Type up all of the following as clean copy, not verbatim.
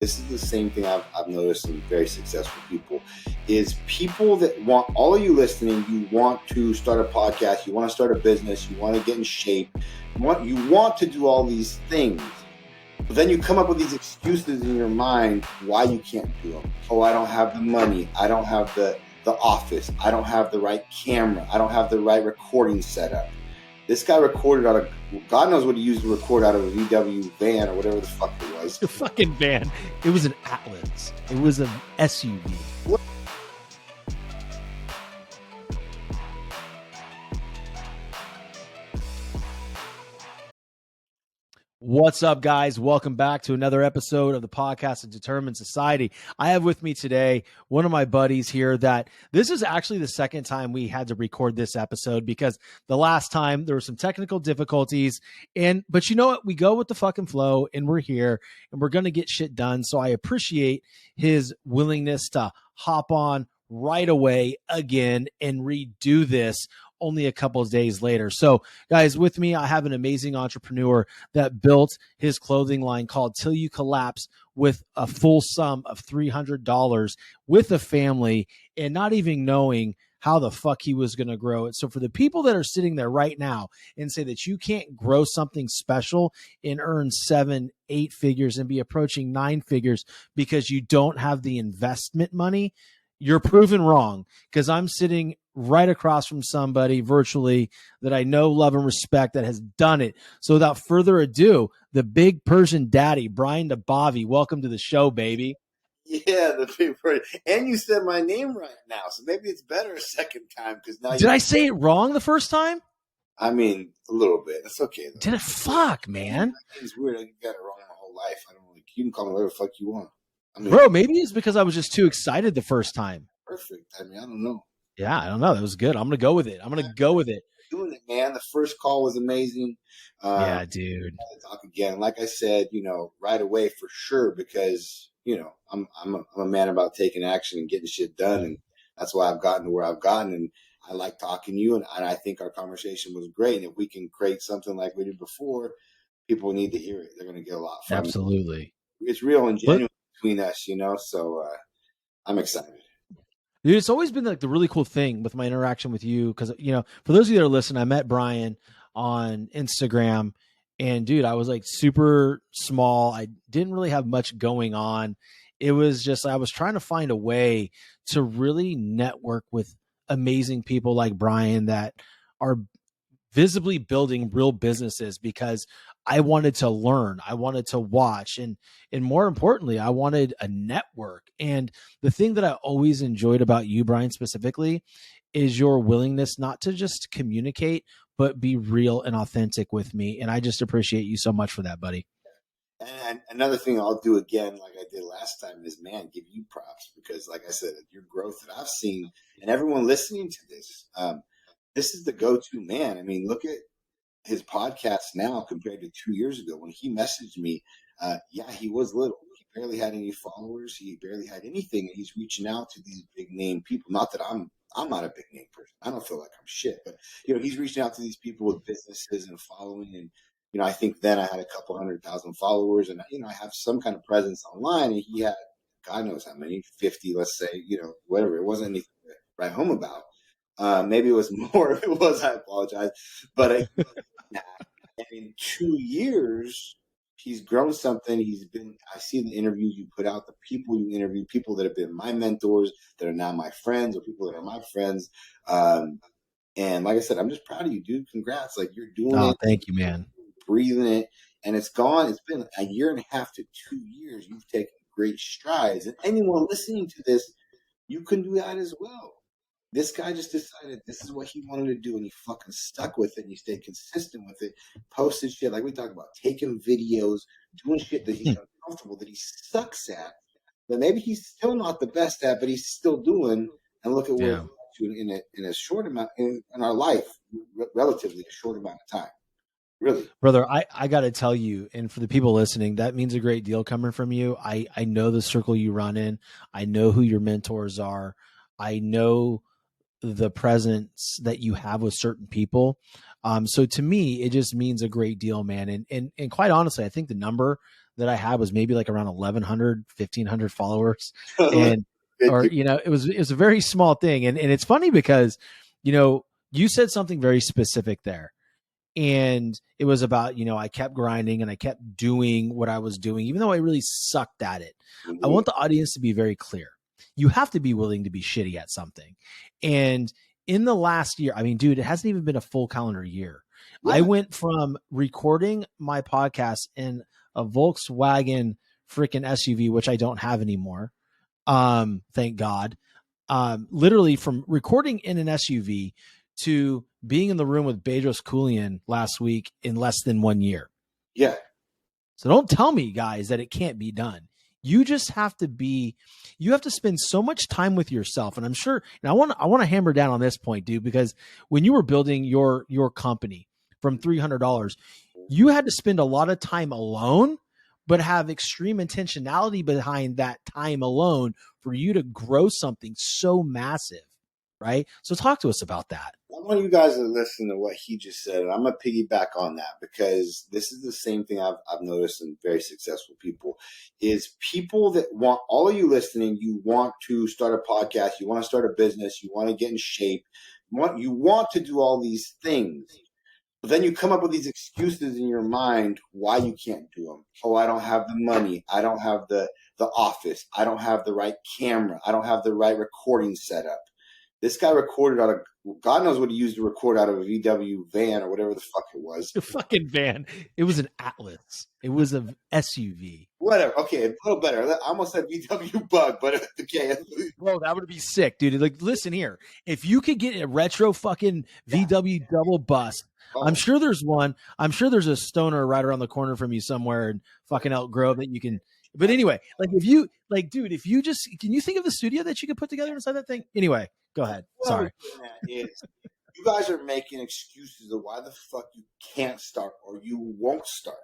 This is the same thing I've noticed in very successful people, is people that want, all of you listening, you want to start a podcast, you want to start a business, you want to get in shape, you want to do all these things. But then you come up with these excuses in your mind why you can't do them. Oh, I don't have the money. I don't have the office. I don't have the right camera. I don't have the right recording setup. This guy recorded out of, God knows what he used to record out of a VW van or whatever the fuck it was. A fucking van. It was an Atlas. It was an SUV. What? What's up, guys? Welcome back to another episode of the podcast of Determined Society. I have with me today one of my buddies here that this is actually the second time we had to record this episode because the last time there were some technical difficulties. But you know what? We go with the fucking flow and we're here and we're going to get shit done. So I appreciate his willingness to hop on right away again and redo this only a couple of days later. So guys, with me, I have an amazing entrepreneur that built his clothing line called Til You Collapse with a full sum of $300 with a family and not even knowing how the fuck he was going to grow it. So for the people that are sitting there right now and say that you can't grow something special and earn 7, 8 figures and be approaching 9 figures because you don't have the investment money, you're proven wrong, because I'm sitting right across from somebody virtually that I know, love, and respect that has done it. So without further ado, the big Persian daddy, Brian Nabavi, welcome to the show, baby. Yeah, the big Persian. And you said my name right now, so maybe it's better a second time. Because now did I say it wrong the first time? I mean, a little bit. It's okay, though. Did it? Fuck, man. It's weird. You got it wrong my whole life. I don't know. You can call me whatever the fuck you want. I mean, bro, maybe it's because I was just too excited the first time. Perfect. I mean, I don't know. Yeah, I don't know. That was good. I'm going to go with it. Doing it, man. The first call was amazing. Yeah, dude. Talk again. Like I said, right away for sure, because, I'm a man about taking action and getting shit done. And that's why I've gotten to where I've gotten. And I like talking to you. And I think our conversation was great. And if we can create something like we did before, people need to hear it. They're going to get a lot from it. Absolutely. It's real and genuine between us, so I'm excited. Dude, it's always been like the really cool thing with my interaction with you. Cause for those of you that are listening, I met Brian on Instagram and dude, I was like super small. I didn't really have much going on. It was just, I was trying to find a way to really network with amazing people like Brian that are visibly building real businesses, because I wanted to learn, I wanted to watch, and more importantly, I wanted a network. And the thing that I always enjoyed about you, Brian, specifically, is your willingness not to just communicate, but be real and authentic with me. And I just appreciate you so much for that, buddy. And another thing I'll do again, like I did last time, is, man, give you props, because like I said, your growth that I've seen, and everyone listening to this is the go-to man. I mean, look at his podcast now compared to 2 years ago when he messaged me. He was little. He barely had any followers. He barely had anything. And he's reaching out to these big name people. Not that I'm not a big name person. I don't feel like I'm shit, but he's reaching out to these people with businesses and following. And I think then I had a couple 100,000 followers, and I have some kind of presence online. And he had, God knows how many, 50, let's say, whatever. It wasn't anything to write home about. Maybe it was more. If it was, I apologize. But in 2 years, he's grown something. I see the interviews you put out, the people you interview, people that have been my mentors, that are now my friends, or people that are my friends. And like I said, I'm just proud of you, dude. Congrats. Like, you're doing it. Thank you, man. Breathing it. And it's gone. It's been a year and a half to 2 years. You've taken great strides. And anyone listening to this, you can do that as well. This guy just decided this is what he wanted to do, and he fucking stuck with it, and he stayed consistent with it, posted shit like we talked about, taking videos, doing shit that he's uncomfortable, that he sucks at, that maybe he's still not the best at, but he's still doing. And look at where we're in a short amount, in our life, relatively a short amount of time. Really. Brother, I got to tell you, and for the people listening, that means a great deal coming from you. I know the circle you run in. I know who your mentors are. I know the presence that you have with certain people. So to me, it just means a great deal, man. And quite honestly, I think the number that I had was maybe like around 1,100, 1,500 followers. And, or, you know, it was a very small thing. And it's funny because, you know, you said something very specific there. And it was about, you know, I kept grinding and I kept doing what I was doing, even though I really sucked at it. I want the audience to be very clear. You have to be willing to be shitty at something. And in the last year, I mean, dude, it hasn't even been a full calendar year. Yeah. I went from recording my podcast in a Volkswagen freaking SUV, which I don't have anymore. Thank God. Literally from recording in an SUV to being in the room with Bedros Keuilian last week in less than 1 year. Yeah. So don't tell me, guys, that it can't be done. You just have to be, you have to spend so much time with yourself. And I'm sure, and I want to hammer down on this point, dude, because when you were building your company from $300, you had to spend a lot of time alone, but have extreme intentionality behind that time alone for you to grow something so massive. Right. So talk to us about that. I want you guys to listen to what he just said, and I'm going to piggyback on that because this is the same thing I've noticed in very successful people is people that want, all of you listening, you want to start a podcast, you want to start a business, you want to get in shape, you want to do all these things. But then you come up with these excuses in your mind why you can't do them. Oh, I don't have the money. I don't have the office. I don't have the right camera. I don't have the right recording setup. This guy recorded out of, God knows what he used to record out of a VW van or whatever the fuck it was. A fucking van. It was an Atlas. It was an SUV. Whatever. Okay, a little better. I almost said VW Bug, but okay. Bro, that would be sick, dude. Like, listen here. If you could get a retro fucking VW double bus, I'm sure there's one. I'm sure there's a stoner right around the corner from you somewhere in fucking Elk Grove that you can. But anyway, like if you, like, dude, if you just, can you think of the studio that you could put together inside that thing? Anyway, go ahead. Sorry. You guys are making excuses of why the fuck you can't start or you won't start.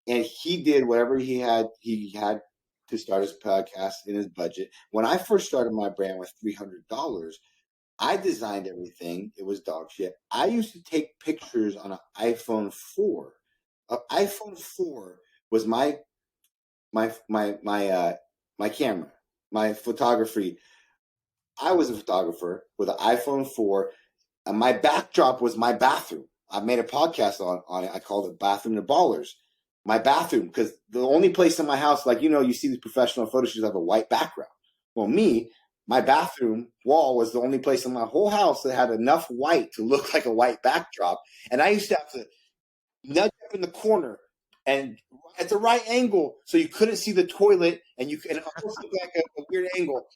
And he did whatever he had to start his podcast in his budget. When I first started my brand with $300, I designed everything. It was dog shit. I used to take pictures on an iPhone 4. An iPhone 4 was my camera, my photography. I was a photographer with an iPhone 4, and my backdrop was my bathroom. I made a podcast on it. I called it Bathroom to Ballers. My bathroom, because the only place in my house, like, you know, you see these professional photo shoots have a white background. Well, my bathroom wall was the only place in my whole house that had enough white to look like a white backdrop. And I used to have to nudge up in the corner and at the right angle so you couldn't see the toilet and it almost looked like a weird angle.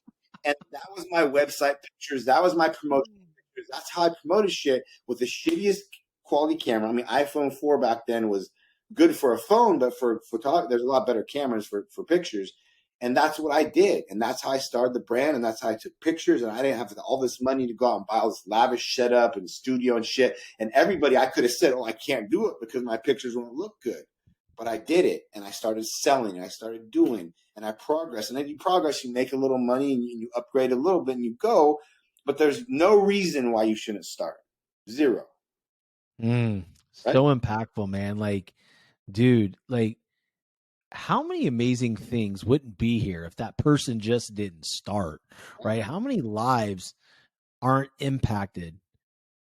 And that was my website pictures. That was my promotion pictures. That's how I promoted shit with the shittiest quality camera. I mean, iPhone 4 back then was good for a phone, but for photography, there's a lot better cameras for pictures. And that's what I did. And that's how I started the brand. And that's how I took pictures. And I didn't have all this money to go out and buy all this lavish setup and studio and shit. And everybody, I could have said, oh, I can't do it because my pictures won't look good. But I did it. And I started selling. And I started doing. And I progressed. And then you progress, you make a little money and you upgrade a little bit and you go. But there's no reason why you shouldn't start. Zero. Right? So impactful, man. Like, dude, like, how many amazing things wouldn't be here if that person just didn't start, right? How many lives aren't impacted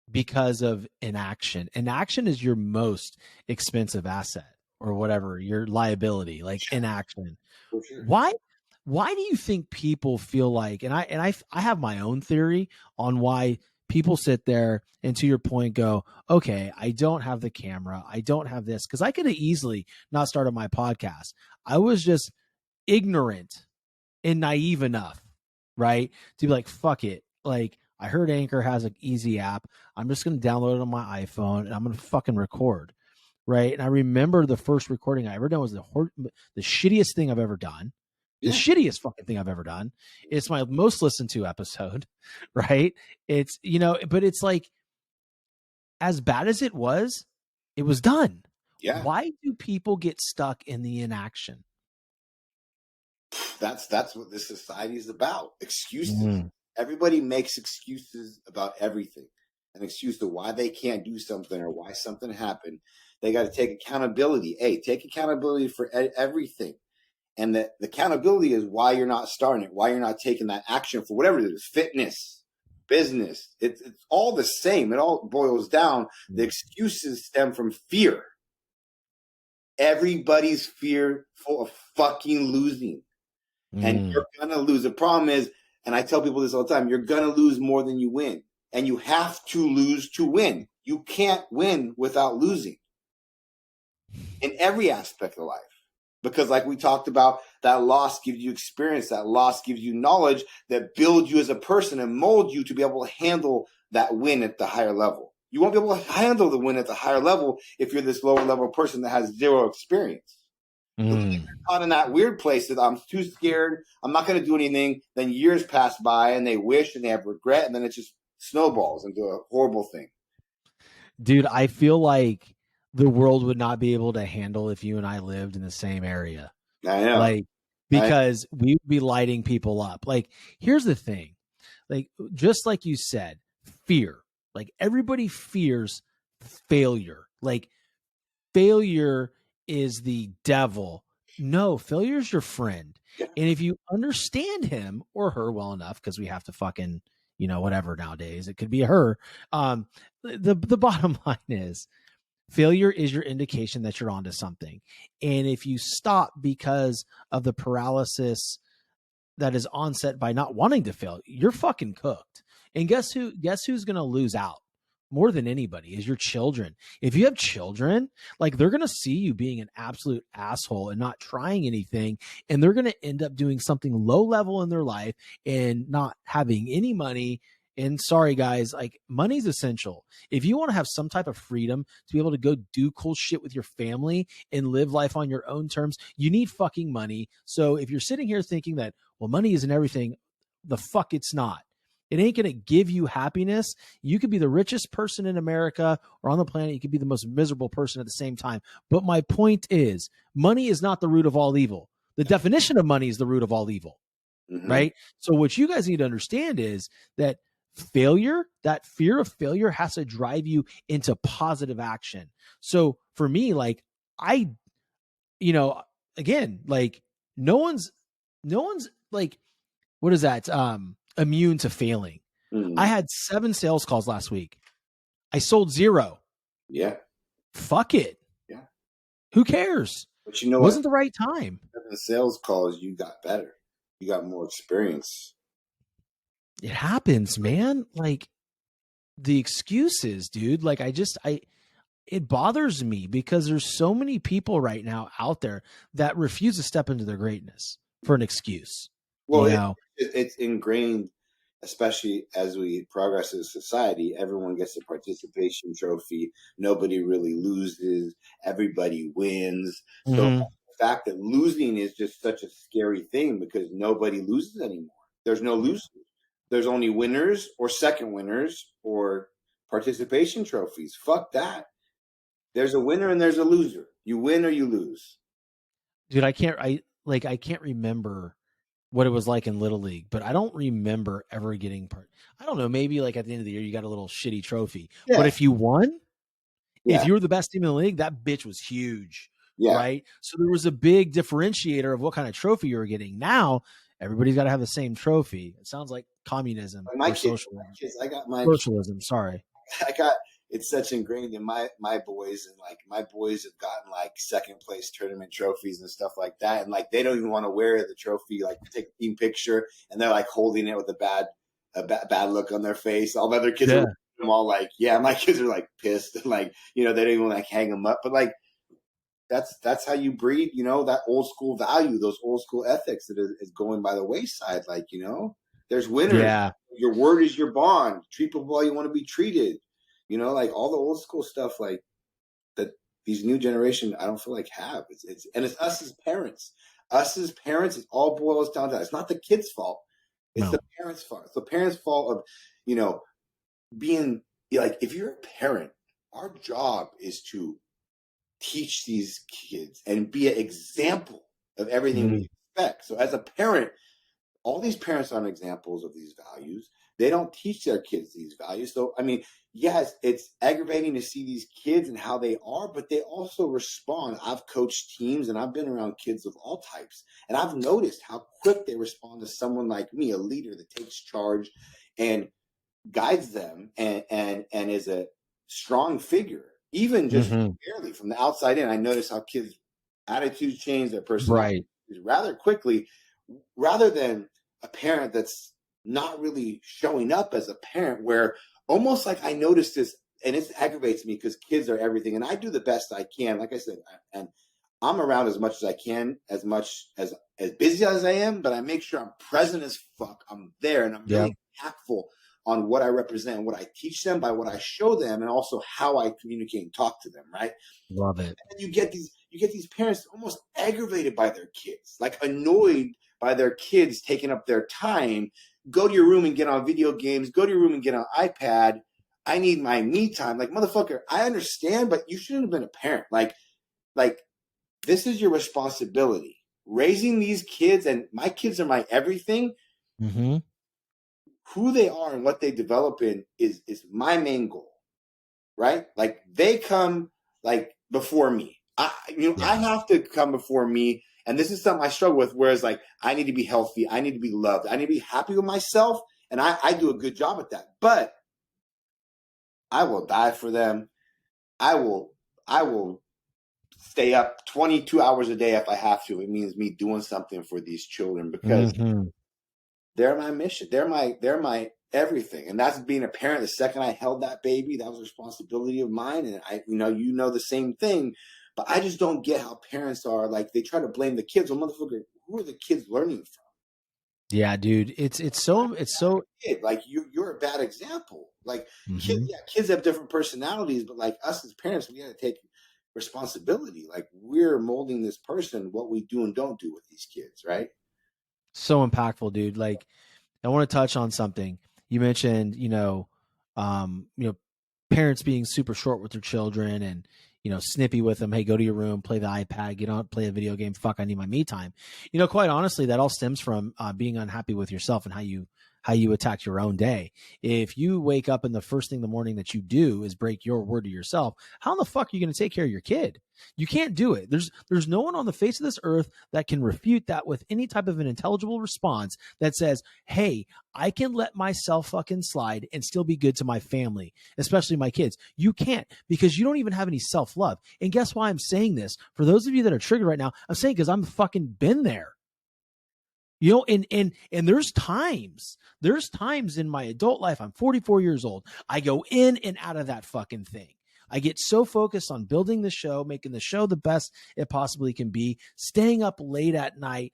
because of inaction? Inaction is your most expensive asset or whatever, your liability, like inaction. Sure. Why do you think people feel like, and I have my own theory on why people sit there and, to your point, go, okay, I don't have the camera. I don't have this. Because I could have easily not started my podcast. I was just ignorant and naive enough, right, to be like, fuck it. Like, I heard Anchor has an easy app. I'm just going to download it on my iPhone and I'm going to fucking record, right? And I remember the first recording I ever done was the shittiest thing I've ever done. The shittiest fucking thing I've ever done. It's my most listened to episode, right? It's, you know, but it's like, as bad as it was done. Yeah. Why do people get stuck in the inaction? That's what this society is about. Excuses. Everybody makes excuses about everything. An excuse to why they can't do something or why something happened. They got to take accountability. Hey, take accountability for everything. And the accountability is why you're not starting it, why you're not taking that action for whatever it is, fitness, business. It's all the same. It all boils down. The excuses stem from fear. Everybody's fearful of fucking losing. And you're going to lose. The problem is, and I tell people this all the time, you're going to lose more than you win. And you have to lose to win. You can't win without losing in every aspect of life. Because like we talked about, that loss gives you experience. That loss gives you knowledge that builds you as a person and mold you to be able to handle that win at the higher level. You won't be able to handle the win at the higher level if you're this lower level person that has zero experience. If you're caught in that weird place that I'm too scared, I'm not going to do anything, then years pass by and they wish and they have regret, and then it just snowballs into a horrible thing. Dude, I feel like the world would not be able to handle if you and I lived in the same area. I know. Like, because we would be lighting people up. Like, here's the thing. Like, just like you said, fear. Like, everybody fears failure. Like, failure is the devil. No, failure is your friend. Yeah. And if you understand him or her well enough, because we have to fucking, whatever nowadays, it could be a her. The bottom line is, failure is your indication that you're onto something. And if you stop because of the paralysis that is onset by not wanting to fail, you're fucking cooked. And guess who's going to lose out more than anybody is your children. If you have children, like, they're going to see you being an absolute asshole and not trying anything. And they're going to end up doing something low level in their life and not having any money. And sorry, guys, like, money's essential. If you want to have some type of freedom to be able to go do cool shit with your family and live life on your own terms, you need fucking money. So if you're sitting here thinking that, well, money isn't everything, the fuck it's not. It ain't going to give you happiness. You could be the richest person in America or on the planet. You could be the most miserable person at the same time. But my point is, money is not the root of all evil. The definition of money is the root of all evil, right? So what you guys need to understand is that failure, that fear of failure, has to drive you into positive action. So for me, like, again, like, no one's like, what is that? Immune to failing. I had 7 sales calls last week. I sold 0. Yeah. Fuck it. Yeah. Who cares? But you know what? It wasn't the right time. The sales calls, you got better. You got more experience. It happens, man. Like, the excuses, dude. Like, it bothers me because there's so many people right now out there that refuse to step into their greatness for an excuse. Well, it's ingrained, especially as we progress as a society. Everyone gets a participation trophy. Nobody really loses. Everybody wins. So the fact that losing is just such a scary thing because nobody loses anymore. There's no losers. There's only winners or second winners or participation trophies. Fuck that. There's a winner and there's a loser. You win or you lose. Dude, I can't remember what it was like in Little League, but I don't remember ever getting I don't know, maybe like at the end of the year you got a little shitty trophy. Yeah. But if you won, if you were the best team in the league, that bitch was huge. Yeah. Right? So there was a big differentiator of what kind of trophy you were getting. Now everybody's got to have the same trophy. It sounds like communism or socialism. I got my socialism. Sorry. It's such ingrained in my boys, and like my boys have gotten like second place tournament trophies and stuff like that, and like they don't even want to wear the trophy, like take a team picture, and they're like holding it with a bad look on their face. All the other kids are all like, yeah, my kids are like pissed, and like, they don't even like hang them up, but like that's how you breed, that old school value, those old school ethics that is going by the wayside. Like, there's winners. Yeah. Your word is your bond. Treat people how you want to be treated. Like all the old school stuff, like that these new generation, I don't feel like have. It's us as parents. Us as parents, it all boils down to that. It's not the kid's fault. It's the parents' fault. It's the parents' fault of, being like, if you're a parent, our job is to teach these kids and be an example of everything we expect. So as a parent, all these parents aren't examples of these values. They don't teach their kids these values. So, I mean, yes, it's aggravating to see these kids and how they are, but they also respond. I've coached teams and I've been around kids of all types. And I've noticed how quick they respond to someone like me, a leader that takes charge and guides them and is a strong figure, even just barely from the outside in. I notice how kids' attitudes change, their personality rather quickly, rather than a parent that's not really showing up as a parent, where almost like I noticed this, and it aggravates me because kids are everything, and I do the best I can. Like I said, and I'm around as much as I can, as much as busy as I am, but I make sure I'm present as fuck. I'm there, and I'm really impactful on what I represent and what I teach them by what I show them, and also how I communicate and talk to them. Right? Love it. And you get these parents almost aggravated by their kids, like annoyed by their kids taking up their time. Go to your room and get on video games. Go to your room and get on iPad. I need my me time. Like, motherfucker, I understand, but you shouldn't have been a parent. Like this is your responsibility. Raising these kids, and my kids are my everything. Mm-hmm. Who they are and what they develop in is my main goal, right? Like, they come like before me. I have to come before me. And this is something I struggle with, whereas like I need to be healthy. I need to be loved. I need to be happy with myself. And I do a good job at that. But I will die for them. I will stay up 22 hours a day if I have to. It means me doing something for these children, because they're my mission. They're my everything. And that's being a parent. The second I held that baby, that was a responsibility of mine. And I, you know the same thing. But I just don't get how parents are like, they try to blame the kids. Well, motherfucker, who are the kids learning from? Yeah, dude. It's so like you're a bad example. Like kids have different personalities, but like us as parents, we got to take responsibility. Like, we're molding this person, what we do and don't do with these kids, right? So impactful, dude. Like, I want to touch on something you mentioned. Parents being super short with their children and snippy with them. Hey, go to your room, play the iPad, get on, play a video game. Fuck, I need my me time. Quite honestly, that all stems from being unhappy with yourself and how you attack your own day. If you wake up and the first thing in the morning that you do is break your word to yourself, how in the fuck are you going to take care of your kid? You can't do it. There's no one on the face of this earth that can refute that with any type of an intelligible response that says, hey, I can let myself fucking slide and still be good to my family, especially my kids. You can't, because you don't even have any self-love. And guess why I'm saying this? For those of you that are triggered right now, I'm saying because I'm fucking been there. And there's times in my adult life, I'm 44 years old, I go in and out of that fucking thing. I get so focused on building the show, making the show the best it possibly can be, staying up late at night,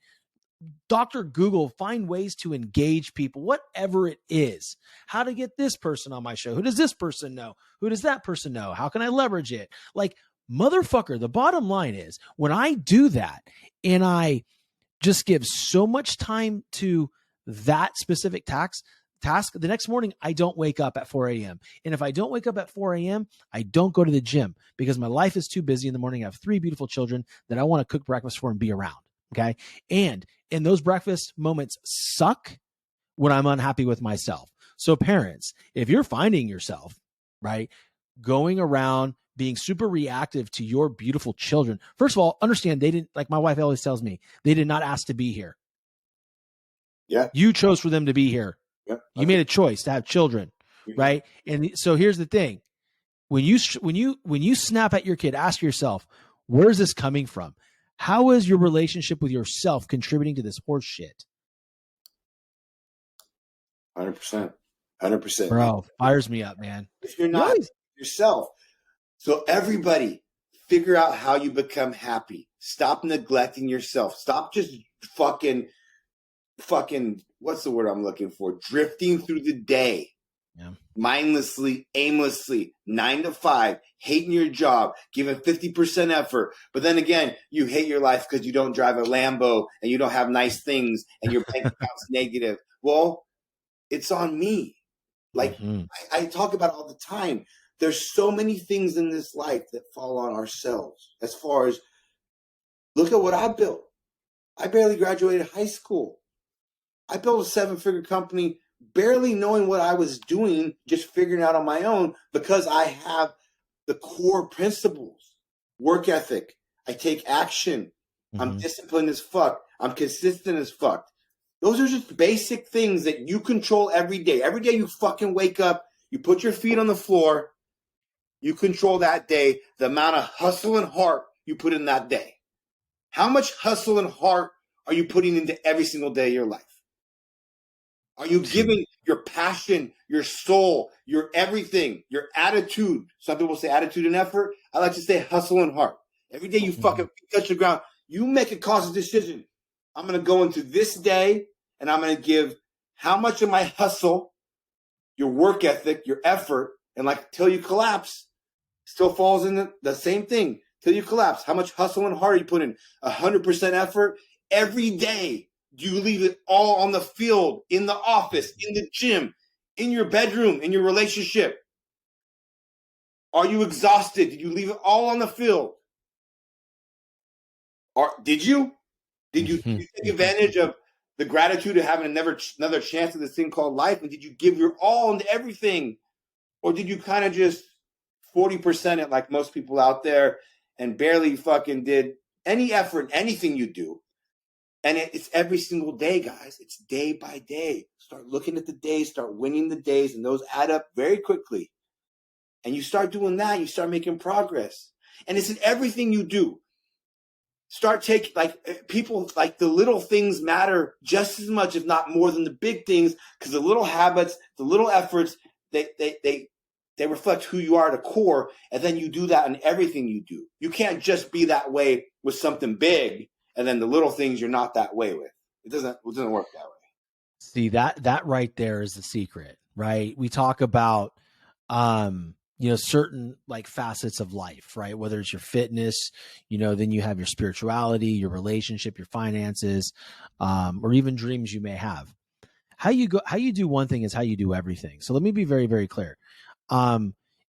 Dr. Google, find ways to engage people, whatever it is. How to get this person on my show? Who does this person know? Who does that person know? How can I leverage it? Like, motherfucker, the bottom line is, when I do that and I just give so much time to that specific task, the next morning, I don't wake up at 4 a.m. And if I don't wake up at 4 a.m., I don't go to the gym because my life is too busy in the morning. I have 3 beautiful children that I want to cook breakfast for and be around. Okay. And those breakfast moments suck when I'm unhappy with myself. So parents, if you're finding yourself, right, going around being super reactive to your beautiful children, first of all, understand they didn't, like my wife always tells me, they did not ask to be here. Yeah. You chose for them to be here. Yeah. You made a choice to have children, right? And so here's the thing. When you snap at your kid, ask yourself, where's this coming from? How is your relationship with yourself contributing to this horse shit? 100%. 100%. Bro, fires me up, man. If you're not yourself. So everybody, figure out how you become happy. Stop neglecting yourself. Stop just fucking, what's the word I'm looking for? Drifting through the day. Yeah. Mindlessly, aimlessly, 9 to 5, hating your job, giving 50% effort. But then again, you hate your life because you don't drive a Lambo and you don't have nice things and your bank account's negative. Well, it's on me. Like I talk about all the time. There's so many things in this life that fall on ourselves. As far as, look at what I built. I barely graduated high school. I built a 7-figure company barely knowing what I was doing, just figuring out on my own, because I have the core principles, work ethic. I take action. I'm disciplined as fuck. I'm consistent as fuck. Those are just basic things that you control every day. Every day you fucking wake up, you put your feet on the floor, you control that day, the amount of hustle and heart you put in that day. How much hustle and heart are you putting into every single day of your life? Are you giving your passion, your soul, your everything, your attitude? Some people say attitude and effort. I like to say hustle and heart. Every day you fucking touch the ground, you make a conscious decision. I'm going to go into this day and I'm going to give how much of my hustle, your work ethic, your effort, and like Till You Collapse still falls in the same thing. Till You Collapse. How much hustle and heart you put in? 100% effort every day. Do you leave it all on the field, in the office, in the gym, in your bedroom, in your relationship? Are you exhausted? Did you leave it all on the field? Or did you? Did you take advantage of the gratitude of having another chance at this thing called life? And did you give your all into everything? Or did you kind of just 40% it like most people out there and barely fucking did any effort, anything you do? And it's every single day, guys. It's day by day. Start looking at the days, start winning the days, and those add up very quickly. And you start doing that, you start making progress. And it's in everything you do. Start taking, like, people, like, the little things matter just as much, if not more, than the big things, because the little habits, the little efforts, they reflect who you are at a core, and then you do that in everything you do. You can't just be that way with something big, and then the little things you're not that way with. It doesn't work that way. See, that right there is the secret, right? We talk about, certain like facets of life, right? Whether it's your fitness, then you have your spirituality, your relationship, your finances, or even dreams you may have. How you do one thing is how you do everything. So let me be very, very clear.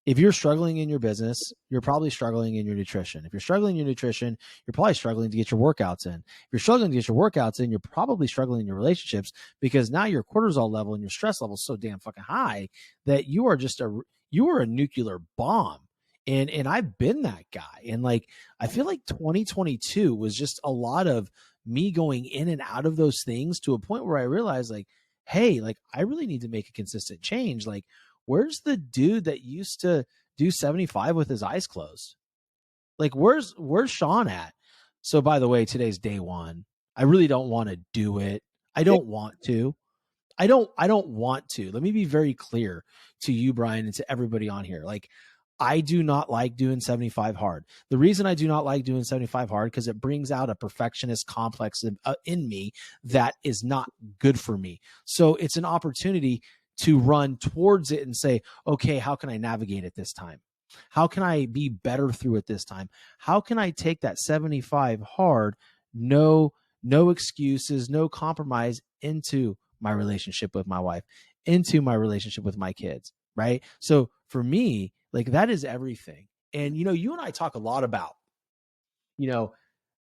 If you're struggling in your business, you're probably struggling in your nutrition. If you're struggling in your nutrition, you're probably struggling to get your workouts in. If you're struggling to get your workouts in, you're probably struggling in your relationships, because now your cortisol level and your stress level is so damn fucking high that you are a nuclear bomb. And I've been that guy. And like, I feel like 2022 was just a lot of me going in and out of those things, to a point where I realized, like, hey, like, I really need to make a consistent change. Like, where's the dude that used to do 75 with his eyes closed? Like, where's Sean at? So, by the way, today's day one. I really don't want to do it. I don't want to. I don't want to. Let me be very clear to you, Brian, and to everybody on here. Like, I do not like doing 75 hard. The reason I do not like doing 75 hard, because it brings out a perfectionist complex in me that is not good for me. So it's an opportunity to run towards it and say, okay, how can I navigate it this time? How can I be better through it this time? How can I take that 75 hard, no excuses, no compromise, into my relationship with my wife, into my relationship with my kids, right? So for me, like, that is everything. And, you and I talk a lot about,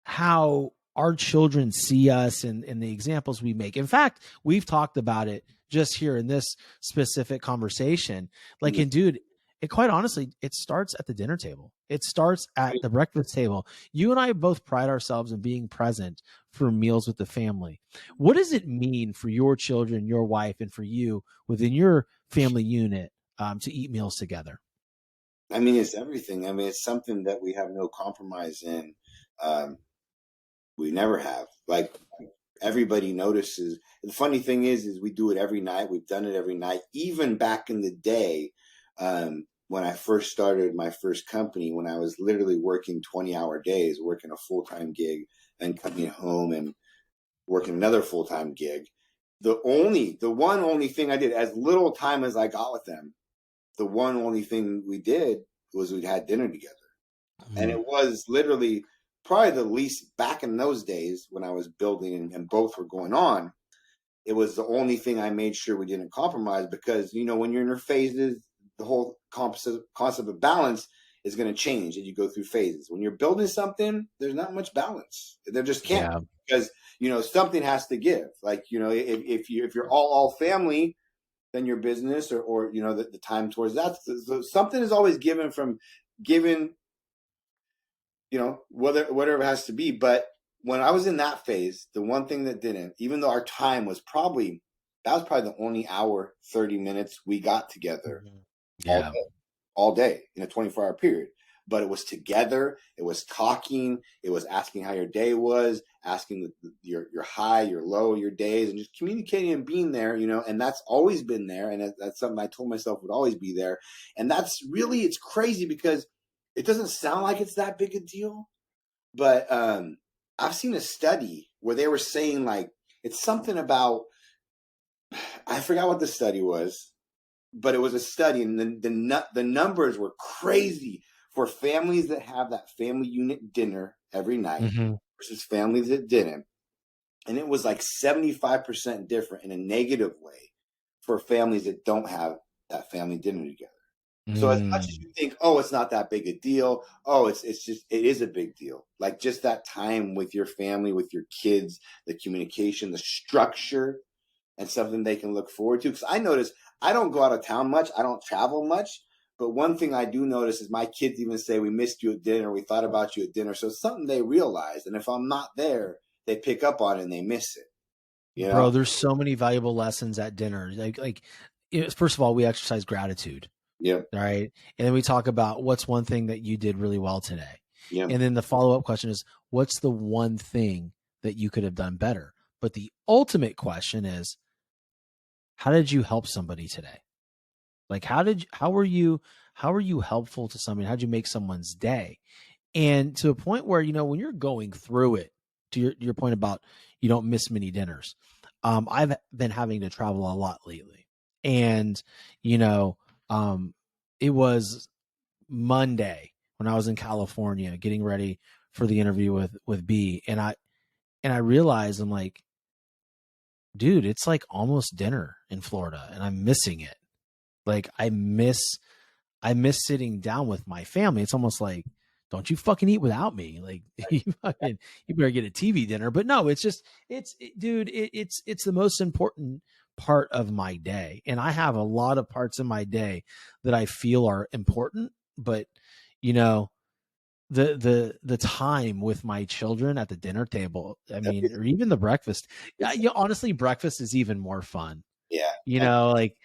how our children see us and the examples we make. In fact, we've talked about it just here in this specific conversation. Like, and dude, it quite honestly, it starts at the dinner table. It starts at the breakfast table. You and I both pride ourselves in being present for meals with the family. What does it mean for your children, your wife, and for you within your family unit to eat meals together? I mean, it's everything. I mean, it's something that we have no compromise in. We never have. Like, everybody notices. The funny thing is we do it every night. We've done it every night. Even back in the day, when I first started my first company, when I was literally working 20-hour days, working a full-time gig, and coming home and working another full-time gig. The only thing I did, as little time as I got with them, the one only thing we did was we had dinner together. And it was literally probably the least, back in those days when I was building and both were going on, it was the only thing I made sure we didn't compromise, because, when you're in your phases, the whole concept of balance is going to change as you go through phases. When you're building something, there's not much balance. There just can't, because, something has to give. Like, if you're all family, than your business, or the time towards that. So something is always given, whatever it has to be. But when I was in that phase, the one thing that didn't, even though our time was probably the only hour, 30 minutes we got together Yeah. all day in a 24-hour period. But it was together. It was talking. It was asking how your day was, asking your high, your low, your days, and just communicating and being there, and that's always been there. And that's something I told myself would always be there. And that's really, it's crazy because it doesn't sound like it's that big a deal. But I've seen a study where they were saying, like, it's something about, I forgot what the study was, but it was a study, and the numbers were crazy for families that have that family unit dinner every night versus families that didn't. And it was like 75% different in a negative way for families that don't have that family dinner together. So as much as you think, oh, it's not that big a deal, oh, it is a big deal. Like just that time with your family, with your kids, the communication, the structure, and something they can look forward to. Because I notice I don't go out of town much. I don't travel much. But one thing I do notice is my kids even say, we missed you at dinner. We thought about you at dinner. So it's something they realize. And if I'm not there, they pick up on it and they miss it. Bro, there's so many valuable lessons at dinner. First of all, we exercise gratitude. Yeah. All right. And then we talk about what's one thing that you did really well today. Yeah. And then the follow-up question is, what's the one thing that you could have done better? But the ultimate question is, how did you help somebody today? Like, how were you helpful to somebody? How'd you make someone's day? And to a point where, when you're going through it, to your point about you don't miss many dinners. I've been having to travel a lot lately. And, it was Monday when I was in California getting ready for the interview with B. And I realized, I'm like, dude, it's like almost dinner in Florida and I'm missing it. Like I miss sitting down with my family. It's almost like, don't you fucking eat without me. Like you better get a TV dinner. But no, it's the most important part of my day. And I have a lot of parts in my day that I feel are important, but the time with my children at the dinner table, I mean, or even the breakfast. Honestly, breakfast is even more fun. Yeah. Like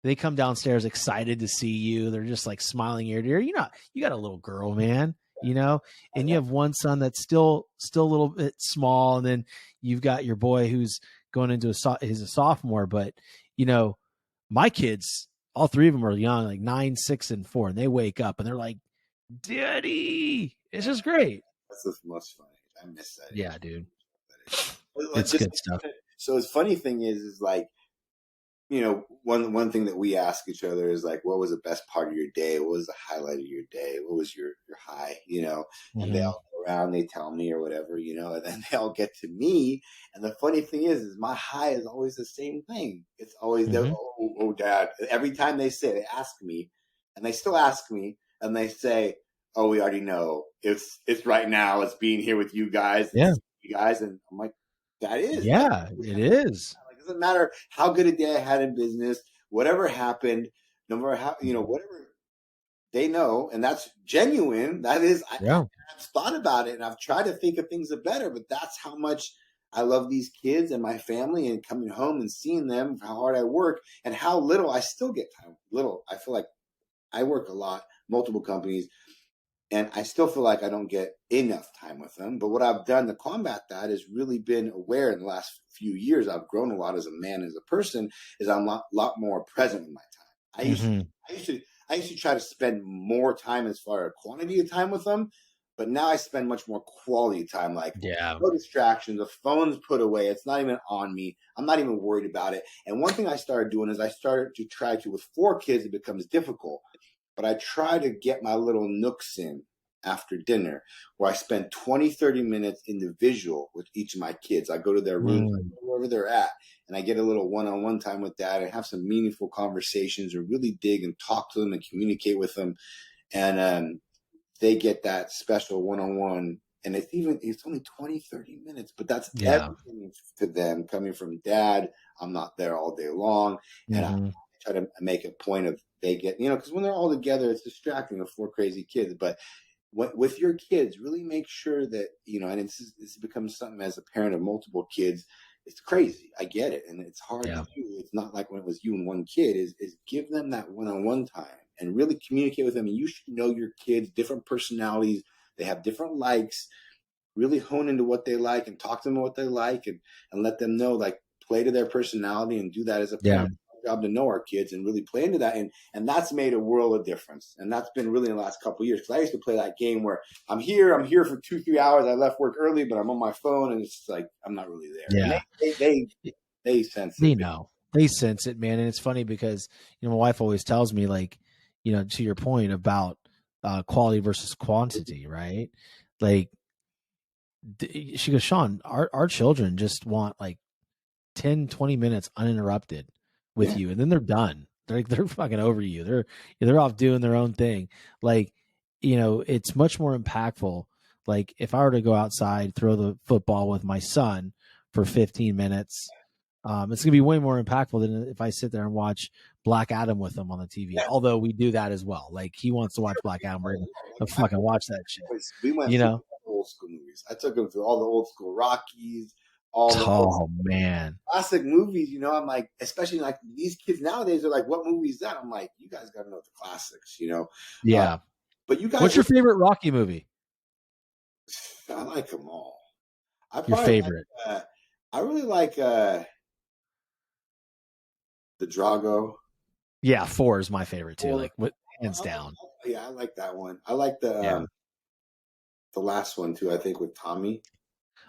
they come downstairs excited to see you. They're just like smiling ear to ear. You got a little girl, man, and you have one son that's still a little bit small. And then you've got your boy who's going into he's a sophomore, but my kids, all three of them are young, like 9, 6, and 4. And they wake up and they're like, Daddy, it's just great. That's the most funny. I miss that. Yeah, dude. It's good stuff. So the funny thing is like, one thing that we ask each other is like, what was the best part of your day? What was the highlight of your day? What was your high? And they all go around, they tell me or whatever, and then they all get to me. And the funny thing is my high is always the same thing. It's always oh, Dad. Every time they ask me, and they still ask me, and they say, oh, we already know. It's right now. It's being here with you guys. Yeah. You guys. And I'm like, that is. Yeah, it is. It doesn't matter how good a day I had in business, whatever happened, no matter how, whatever they know. And that's genuine. That is, I've thought about it and I've tried to think of things that better, but that's how much I love these kids and my family and coming home and seeing them, how hard I work and how little I still get time. I feel like I work a lot, multiple companies, and I still feel like I don't get enough time with them. But what I've done to combat that is really been aware in the last few years. I've grown a lot as a man, as a person, is I'm a lot more present with my time. I used to try to spend more time as far as quantity of time with them, but now I spend much more quality time. Like no distractions, the phone's put away. It's not even on me. I'm not even worried about it. And one thing I started doing is I started to try to, with 4 kids, it becomes difficult. But I try to get my little nooks in after dinner where I spend 20, 30 minutes individual with each of my kids. I go to their rooms, wherever they're at, and I get a little one-on-one time with Dad and have some meaningful conversations or really dig and talk to them and communicate with them. And they get that special one-on-one And it's only 20, 30 minutes, but that's Yeah. everything to them coming from dad. I'm not there all day long. And I try to make a point of they get, because when they're all together, it's distracting with 4 crazy kids. But with your kids, really make sure that, and this becomes something as a parent of multiple kids. It's crazy. I get it. And it's hard to do. It's not like when it was you and one kid, is give them that one-on-one time and really communicate with them. And you should know your kids, different personalities. They have different likes. Really hone into what they like and talk to them about what they like and let them know, like, play to their personality and do that as a parent. Our job to know our kids and really play into that. And that's made a world of difference. And that's been really in the last couple of years. Because I used to play that game where I'm here for 2-3 hours. I left work early, but I'm on my phone and it's like, I'm not really there. Yeah. They sense it. They know. They sense it, man. And it's funny because, my wife always tells me, like, to your point about quality versus quantity, right? Like, she goes, Sean, our children just want like 10, 20 minutes uninterrupted with you. And then they're done. They're fucking over you. They're off doing their own thing. Like, it's much more impactful. Like, if I were to go outside, throw the football with my son for 15 minutes, it's gonna be way more impactful than if I sit there and watch Black Adam with him on the TV. Yeah. Although we do that as well. Like, he wants to watch Black Adam, we're gonna fucking watch that shit. We went through old school movies. I took him through all the old school Rockies, man, classic movies. I'm like, especially like these kids nowadays are like, what movie is that? I'm like, you guys got to know the classics, Yeah. But you guys, what's your favorite Rocky movie? I like them all. Your favorite? I really like the Drago. Yeah, 4 is my favorite too. Like, hands down. I like that one. I like the last one too. I think with Tommy.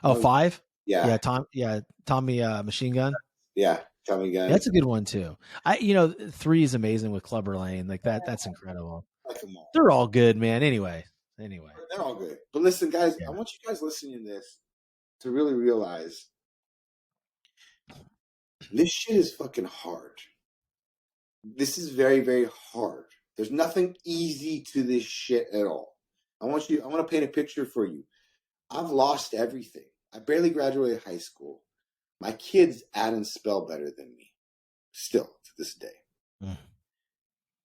Oh, 5. Yeah. Tommy Machine Gun. Yeah, Tommy Gun. That's a good one too. 3 is amazing with Clubber Lane. Like that. That's incredible. I like them all. They're all good, man. Anyway, they're all good. But listen, guys, I want you guys listening to this to really realize this shit is fucking hard. This is very, very hard. There's nothing easy to this shit at all. I want to paint a picture for you. I've lost everything. I barely graduated high school. My kids add and spell better than me. Still to this day. I'm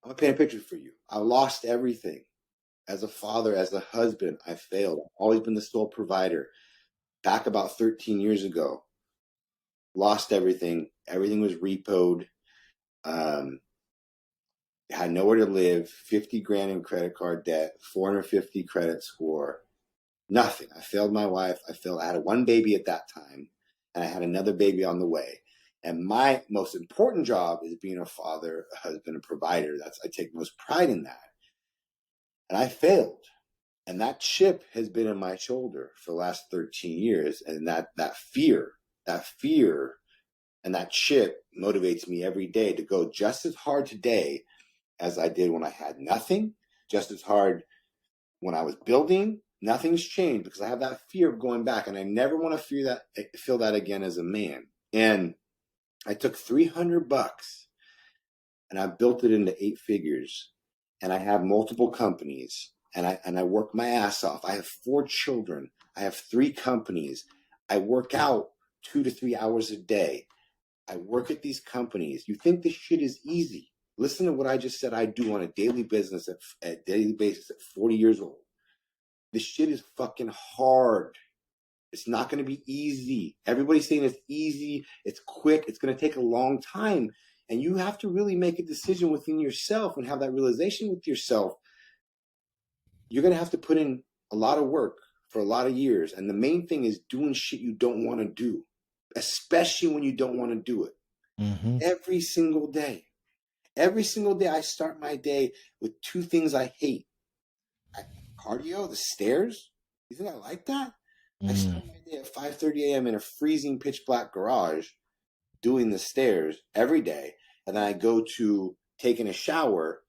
going to paint a picture for you. I lost everything. As a father, as a husband, I failed. I've always been the sole provider. Back about 13 years ago, lost everything. Everything was repoed. Had nowhere to live, 50 grand in credit card debt, 450 credit score, nothing. I failed my wife. I had 1 baby at that time, and I had another baby on the way. And my most important job is being a father, a husband, a provider. I take most pride in that. And I failed. And that chip has been on my shoulder for the last 13 years. And that fear and that chip motivates me every day to go just as hard today as I did when I had nothing, just as hard when I was building. Nothing's changed because I have that fear of going back, and I never want to feel that again as a man. And I took $300 and I built it into 8 figures, and I have multiple companies, and I work my ass off. I have 4 children. I have 3 companies. I work out 2 to 3 hours a day. I work at these companies. You think this shit is easy? Listen to what I just said I do on a daily basis at 40 years old. This shit is fucking hard. It's not going to be easy. Everybody's saying it's easy, it's quick, it's going to take a long time. And you have to really make a decision within yourself and have that realization with yourself. You're going to have to put in a lot of work for a lot of years. And the main thing is doing shit you don't want to do, especially when you don't want to do it. Mm-hmm. Every single day. Every single day I start my day with 2 things I hate. Cardio, the stairs. You think I like that? I start my day at 5:30 a.m. in a freezing pitch black garage doing the stairs every day. And then I go to taking a shower,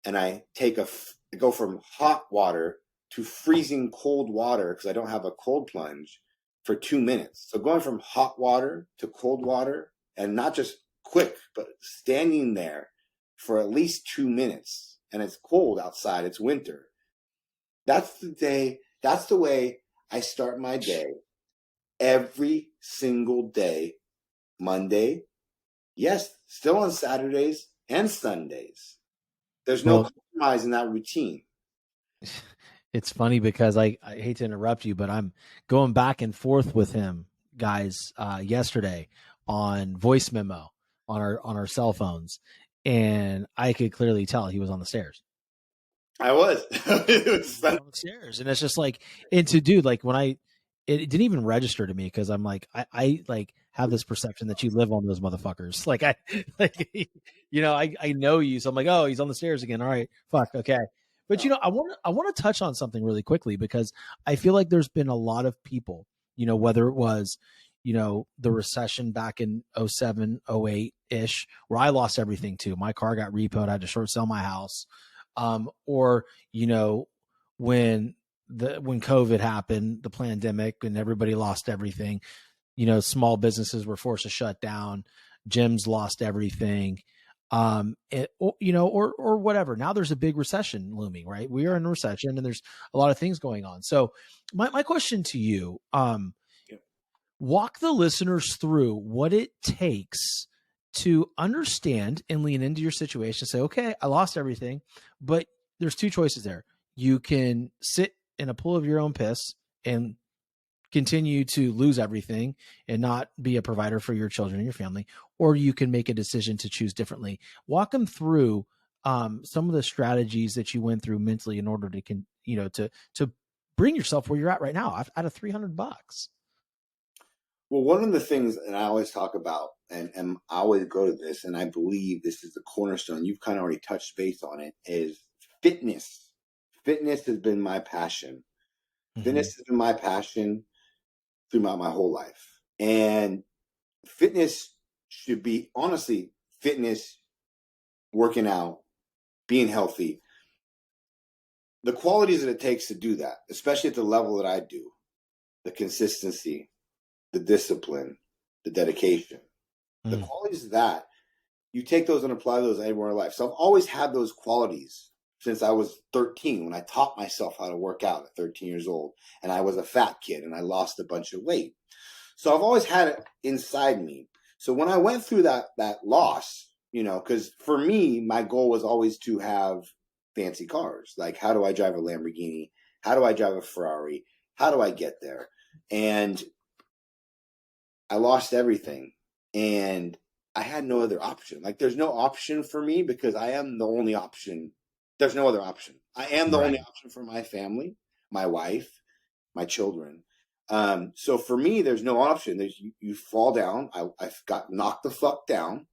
and I go from hot water to freezing cold water because I don't have a cold plunge for 2 minutes. So going from hot water to cold water, and not just quick, but standing there for at least 2 minutes, and it's cold outside, it's winter. That's the way I start my day every single day, Monday, yes, still on Saturdays and Sundays. There's no Well, compromise in that routine. it's funny because I hate to interrupt you, but I'm going back and forth with him, guys, yesterday on voice memo on our cell phones, and I could clearly tell he was on the stairs. I was. It was On the stairs, and it's just like, and to dude, like when it didn't even register to me because I'm like, I like have this perception that you live on those motherfuckers. Like like, I know you, so I'm like, oh, he's on the stairs again. All right, fuck, okay. But I want to touch on something really quickly because I feel like there's been a lot of people, whether it was, the recession back in 07, 08 ish, where I lost everything too. My car got repoed. I had to short sell my house. Or, when COVID happened, the pandemic, and everybody lost everything, small businesses were forced to shut down, gyms lost everything, or whatever. Now there's a big recession looming, right? We are in a recession and there's a lot of things going on. So my question to you, walk the listeners through what it takes to understand and lean into your situation. Say, okay, I lost everything, but there's two choices there. You can sit in a pool of your own piss and continue to lose everything and not be a provider for your children and your family, or you can make a decision to choose differently. Walk them through some of the strategies that you went through mentally in order to bring yourself where you're at right now out of $300. Well, one of the things, and I always talk about, and I always go to this, and I believe this is the cornerstone, you've kind of already touched base on it, is fitness. Fitness has been my passion. Mm-hmm. Fitness has been my passion throughout my whole life. And fitness should be, honestly, fitness, working out, being healthy, the qualities that it takes to do that, especially at the level that I do, the consistency, the discipline, the dedication, the qualities of that, you take those and apply those anywhere in life. So I've always had those qualities since I was 13, when I taught myself how to work out at 13 years old, and I was a fat kid and I lost a bunch of weight. So I've always had it inside me. So when I went through that loss, because for me, my goal was always to have fancy cars. Like, how do I drive a Lamborghini? How do I drive a Ferrari? How do I get there? And I lost everything, and I had no other option. Like, there's no option for me because I am the only option. There's no other option. I am the only option for my family, my wife, my children. So for me, there's no option. You fall down. I got knocked the fuck down.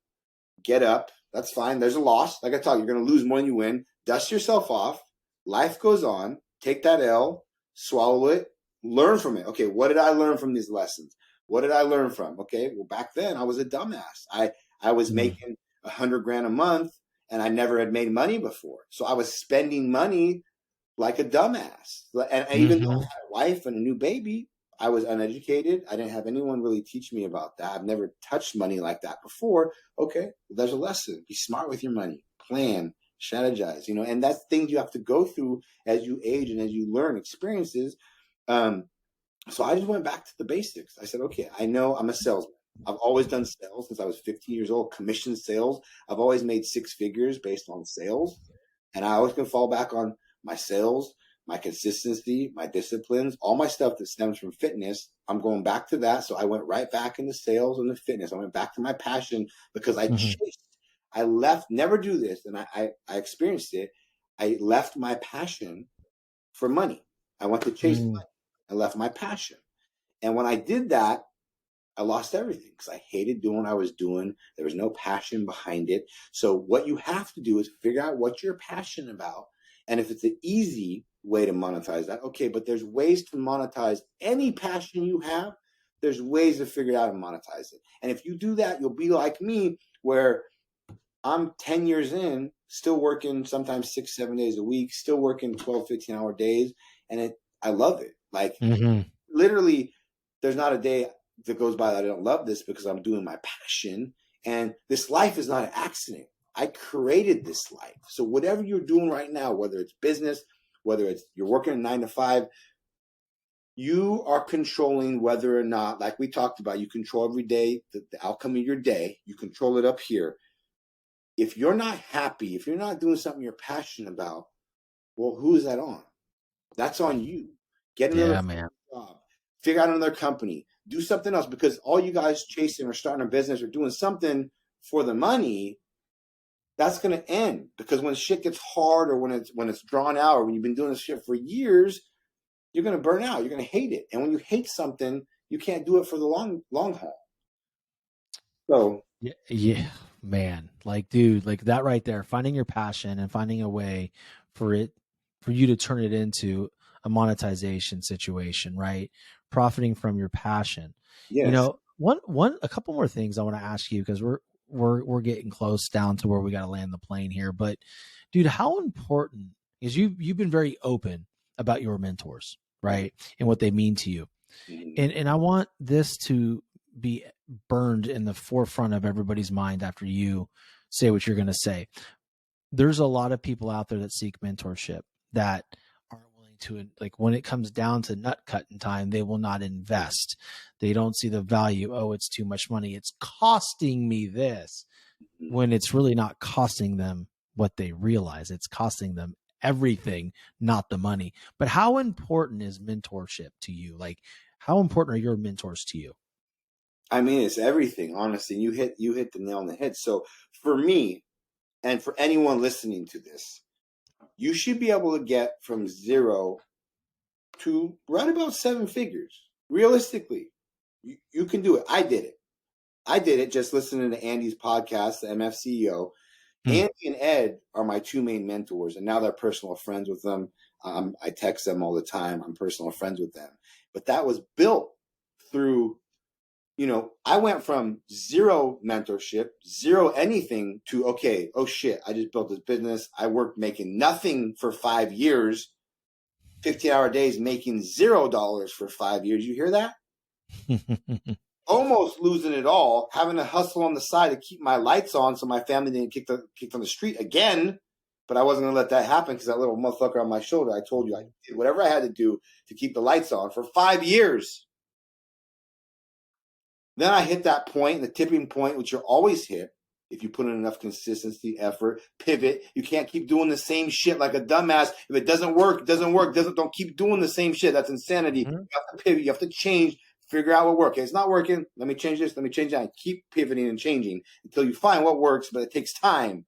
Get up. That's fine. There's a loss. Like I tell you, you're going to lose more than you win. Dust yourself off. Life goes on. Take that L, swallow it, learn from it. Okay, what did I learn from these lessons? What did I learn from? Okay, well, back then I was a dumbass. I was making $100,000 a month, and I never had made money before. So I was spending money like a dumbass. And even though I had a wife and a new baby, I was uneducated. I didn't have anyone really teach me about that. I've never touched money like that before. Okay, there's a lesson. Be smart with your money. Plan, strategize, and that's things you have to go through as you age and as you learn experiences. So I just went back to the basics. I said, okay, I know I'm a salesman. I've always done sales since I was 15 years old, commission sales. I've always made six figures based on sales. And I always can fall back on my sales, my consistency, my disciplines, all my stuff that stems from fitness. I'm going back to that. So I went right back into sales and the fitness. I went back to my passion because I left, never do this. And I experienced it. I left my passion for money. I went to chase money. I left my passion. And when I did that, I lost everything because I hated doing what I was doing. There was no passion behind it. So what you have to do is figure out what you're passionate about. And if it's an easy way to monetize that, okay, but there's ways to monetize any passion you have. There's ways to figure out and monetize it. And if you do that, you'll be like me, where I'm 10 years in, still working sometimes 6-7 days a week, still working 12, 15-hour days. And I love it. Like literally, there's not a day that goes by that I don't love this because I'm doing my passion. And this life is not an accident. I created this life. So whatever you're doing right now, whether it's business, whether it's you're working a 9 to 5, you are controlling whether or not, like we talked about, you control every day, the outcome of your day. You control it up here. If you're not happy, if you're not doing something you're passionate about, well, who is that on? That's on you. Get another job. Figure out another company. Do something else, because all you guys chasing or starting a business or doing something for the money, that's going to end. Because when shit gets hard, or when it's drawn out, or when you've been doing this shit for years, you're going to burn out. You're going to hate it. And when you hate something, you can't do it for the long haul. So yeah, man, like, dude, like that right there, finding your passion and finding a way for you to turn it into a monetization situation, right? Profiting from your passion. yes. You know, a couple more things I want to ask you, because we're getting close down to where we got to land the plane here. But dude, how important is you've been very open about your mentors, right? And what they mean to you. Mm-hmm. And I want this to be burned in the forefront of everybody's mind after you say what you're going to say. There's a lot of people out there that seek mentorship that aren't willing to, like, when it comes down to nut cutting time, they will not invest. They don't see the value. Oh, it's too much money. It's costing me this, when it's really not costing them what they realize. It's costing them everything, not the money. But how important is mentorship to you? Like, how important are your mentors to you? I mean, it's everything, honestly. You hit the nail on the head. So for me, and for anyone listening to this, you should be able to get from 0 to right about 7 figures. Realistically, you can do it. I did it just listening to Andy's podcast, the MF CEO. Andy and Ed are my two main mentors, and now they're personal friends with them. I text them all the time. I'm personal friends with them. But that was built through, I went from 0 mentorship, 0 anything, to, okay, oh shit, I just built this business. I worked making nothing for 5 years, 15-hour days, making $0 for 5 years. You hear that? Almost losing it all, having to hustle on the side to keep my lights on so my family didn't kick on the street again. But I wasn't going to let that happen, because that little motherfucker on my shoulder, I told you, I did whatever I had to do to keep the lights on for 5 years. Then I hit that point, the tipping point, which you'll always hit if you put in enough consistency, effort, pivot. You can't keep doing the same shit like a dumbass. If it doesn't work, it doesn't work. Don't keep doing the same shit. That's insanity. Mm-hmm. You have to pivot. You have to change. Figure out what works. Okay, it's not working. Let me change this. Let me change that. And keep pivoting and changing until you find what works, but it takes time.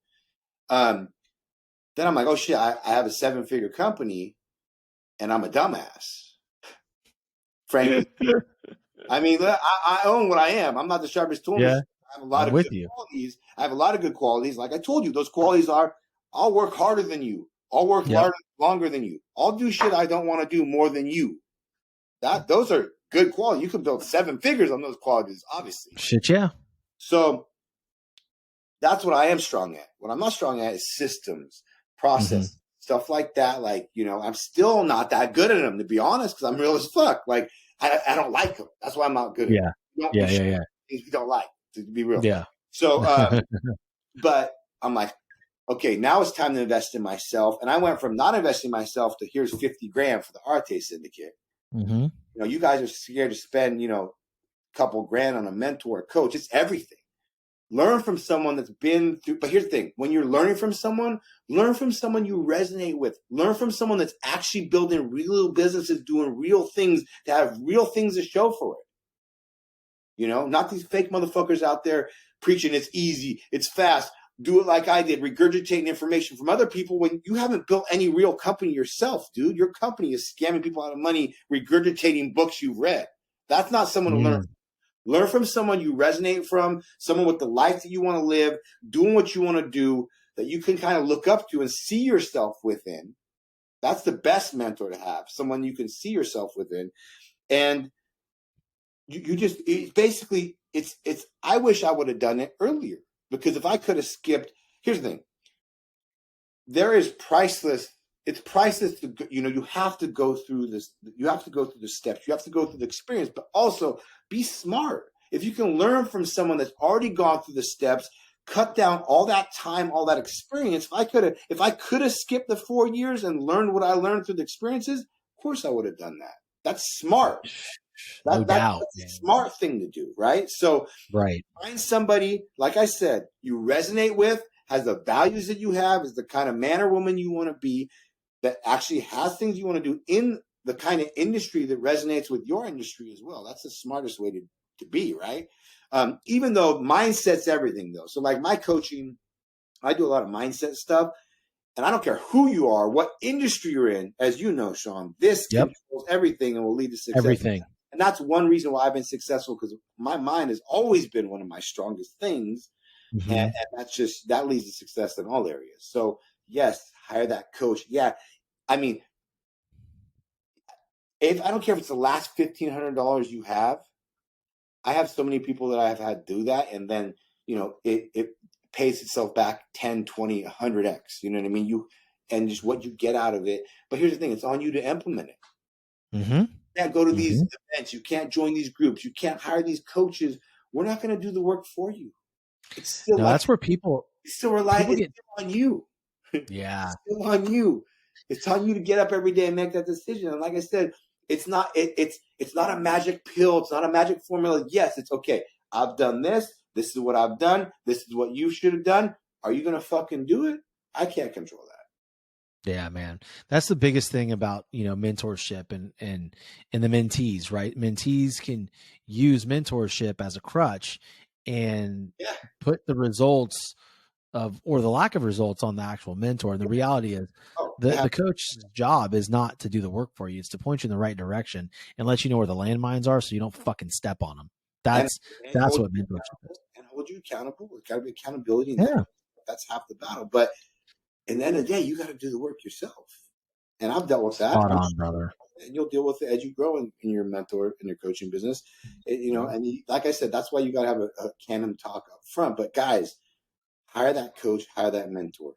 Then I'm like, oh shit, I have a 7-figure company and I'm a dumbass. Frankly. I mean, I own what I am. I'm not the sharpest tool. Yeah, I have a lot of good qualities. I have a lot of good qualities. Like I told you, those qualities are, I'll work harder than you. I'll work longer than you. I'll do shit I don't want to do more than you. Those are good quality. You can build 7 figures on those qualities, obviously. Shit, yeah. So that's what I am strong at. What I'm not strong at is systems, process, stuff like that. Like, I'm still not that good at them, to be honest, because I'm real as fuck. Like, I don't like them. That's why I'm not good at them. Yeah. Things you don't like, to be real. Yeah. So, but I'm like, okay, now it's time to invest in myself. And I went from not investing in myself to here's $50,000 for the Arte Syndicate. Mm-hmm. You guys are scared to spend, a couple grand on a mentor, coach. It's everything. Learn from someone that's been through. But here's the thing. When you're learning from someone, learn from someone you resonate with. Learn from someone that's actually building real businesses, doing real things, that have real things to show for it. Not these fake motherfuckers out there preaching it's easy, it's fast. Do it like I did, regurgitating information from other people when you haven't built any real company yourself, dude. Your company is scamming people out of money, regurgitating books you've read. That's not someone to learn from. Learn from someone you resonate from, someone with the life that you want to live, doing what you want to do, that you can kind of look up to and see yourself within. That's the best mentor to have, someone you can see yourself within. And you just, I wish I would have done it earlier, because if I could have skipped, here's the thing. There is priceless. It's priceless to, you have to go through this. You have to go through the steps. You have to go through the experience, but also be smart. If you can learn from someone that's already gone through the steps, cut down all that time, all that experience. If I could have skipped the 4 years and learned what I learned through the experiences, of course I would have done that. That's smart. No doubt. That's a smart thing to do, right? So right. Find somebody, like I said, you resonate with, has the values that you have, is the kind of man or woman you want to be, that actually has things you want to do in the kind of industry that resonates with your industry as well. That's the smartest way to be, right? Even though mindset's everything, though. So like my coaching, I do a lot of mindset stuff. And I don't care who you are, what industry you're in, as you know, Sean, this controls everything and will lead to success. Everything. And that's one reason why I've been successful, because my mind has always been one of my strongest things. Mm-hmm. And that leads to success in all areas. So yes, hire that coach. Yeah. I mean, if I don't care if it's the last $1,500 you have, I have so many people that I've had do that. And then, it pays itself back 10, 20, 100x. You know what I mean? And just what you get out of it. But here's the thing, it's on you to implement it. Mm-hmm. You can't go to these events. You can't join these groups. You can't hire these coaches. We're not going to do the work for you. It's still that's where people still rely it's still on you. Yeah. It's still on you. It's on you to get up every day and make that decision. And like I said, it's not a magic pill. It's not a magic formula. Yes, it's okay. I've done this. This is what I've done. This is what you should have done. Are you going to fucking do it? I can't control that. Yeah, man. That's the biggest thing about, mentorship and the mentees, right? Mentees can use mentorship as a crutch and put the results or the lack of results on the actual mentor. And the reality is the coach's job is not to do the work for you. It's to point you in the right direction and let you know where the landmines are so you don't fucking step on them. That's what mentorship is. And hold you accountable. There's got to be accountability. Yeah. That's half the battle. But in the end of the day, you got to do the work yourself. And I've dealt with that. Spot on, brother. And you'll deal with it as you grow in your mentor, in your coaching business. Like I said, that's why you got to have a candid talk up front. But guys, hire that coach, hire that mentor.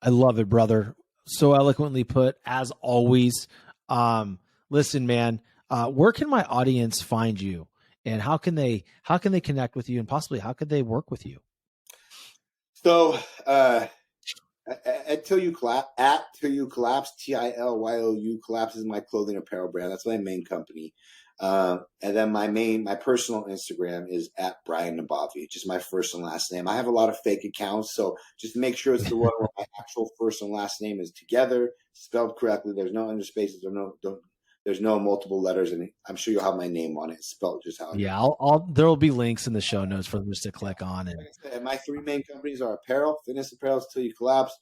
I love it, brother. So eloquently put, as always. Listen, man, where can my audience find you, and how can they connect with you, and possibly how could they work with you? So, at Til You Collapse, TILYOU Collapse is my clothing apparel brand. That's my main company. And then my personal Instagram is at Brian Nabavi, just my first and last name. I have a lot of fake accounts, so just make sure it's the one where my actual first and last name is together, spelled correctly. There's no underspaces or there's no multiple letters, and I'm sure you'll have my name on it, spelled just how it is. There'll be links in the show notes for them just to click on. And my three main companies are apparel, fitness apparel, Til You Collapse,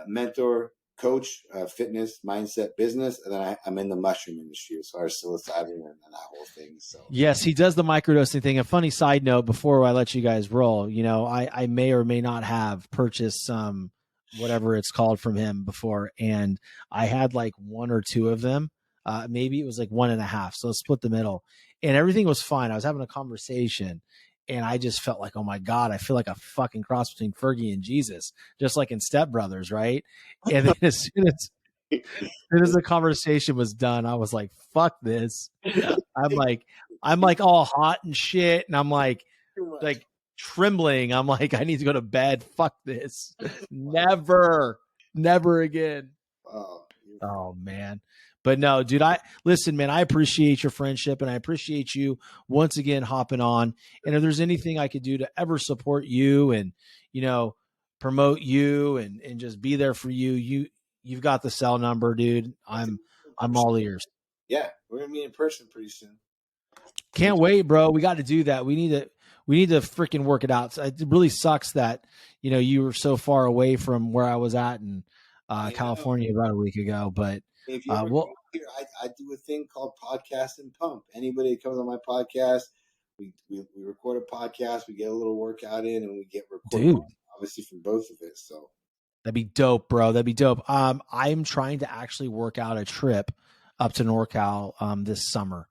mentor, coach, fitness, mindset, business, and then I'm in the mushroom industry as far as psilocybin and that whole thing. So yes, he does the microdosing thing. A funny side note before I let you guys roll, I may or may not have purchased some whatever it's called from him before, and I had like one or two of them. Maybe it was like 1.5. So split the middle, and everything was fine. I was having a conversation, and I just felt like, oh my God, I feel like a fucking cross between Fergie and Jesus, just like in Step Brothers, right? And then as soon as the conversation was done, I was like, fuck this. I'm like all hot and shit. And I'm like trembling. I'm like, I need to go to bed. Fuck this. Never again. Oh man. But no, dude, listen, man, I appreciate your friendship, and I appreciate you once again hopping on. And if there's anything I could do to ever support you and, promote you and just be there for you, you've got the cell number, dude. I'm all ears. Yeah. We're going to meet in person pretty soon. Can't wait, bro. We got to do that. We need to freaking work it out. It really sucks that, you were so far away from where I was at in California about a week ago, but if you ever come here, I do a thing called Podcast and Pump. Anybody that comes on my podcast, we record a podcast, we get a little workout in, and we get recorded, obviously, from both of it. So that'd be dope, bro. That'd be dope. I'm trying to actually work out a trip up to NorCal this summer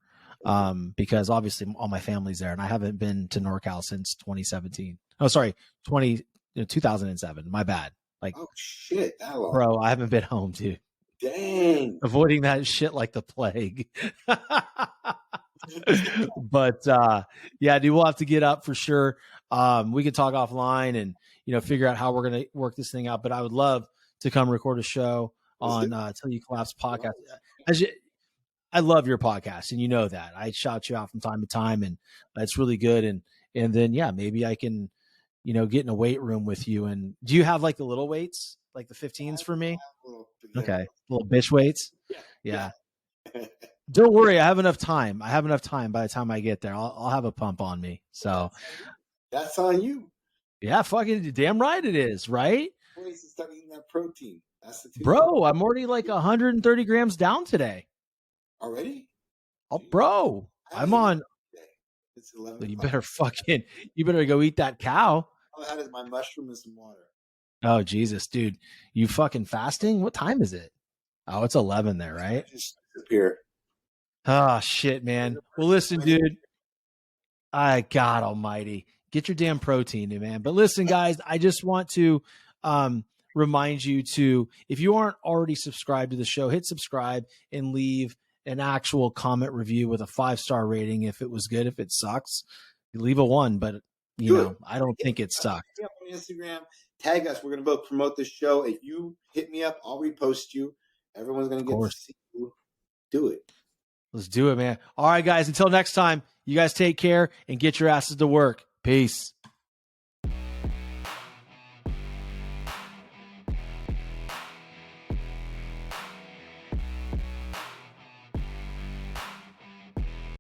because obviously all my family's there, and I haven't been to NorCal since 2017. Oh, sorry, 2007. My bad. Like, oh shit, that long. Bro, I haven't been home, dude. Dang. Avoiding that shit like the plague. But yeah, dude, we'll have to get up for sure. We can talk offline and figure out how we're gonna work this thing out. But I would love to come record a show on Til You Collapse podcast. I love your podcast, and you know that. I shout you out from time to time, and it's really good. And then maybe I can, get in a weight room with you. And do you have like the little weights, like the 15s for me? Okay, little bitch weights. Yeah. Don't worry, I have enough time. I have enough time by the time I get there. I'll have a pump on me. So that's on you. Yeah, fucking damn right it is, right? Ways to start eating that protein. That's the bro. I'm already like 130 grams down today. Already? Oh, bro, I'm on. It's 11. You better go eat that cow. All I had is my mushroom and some water. Oh, Jesus, dude. You fucking fasting? What time is it? Oh, it's 11 there, right? Just disappear. Oh, shit, man. Well, listen, dude. God almighty. Get your damn protein, man. But listen, guys, I just want to remind you to, if you aren't already subscribed to the show, hit subscribe and leave an actual comment review with a 5-star rating if it was good. If it sucks, you leave a 1, but I don't think it sucked. On Instagram, tag us. We're going to both promote this show. If you hit me up, I'll repost you. Everyone's going to get to see you do it. Let's do it, man. All right, guys, until next time, you guys take care and get your asses to work. Peace.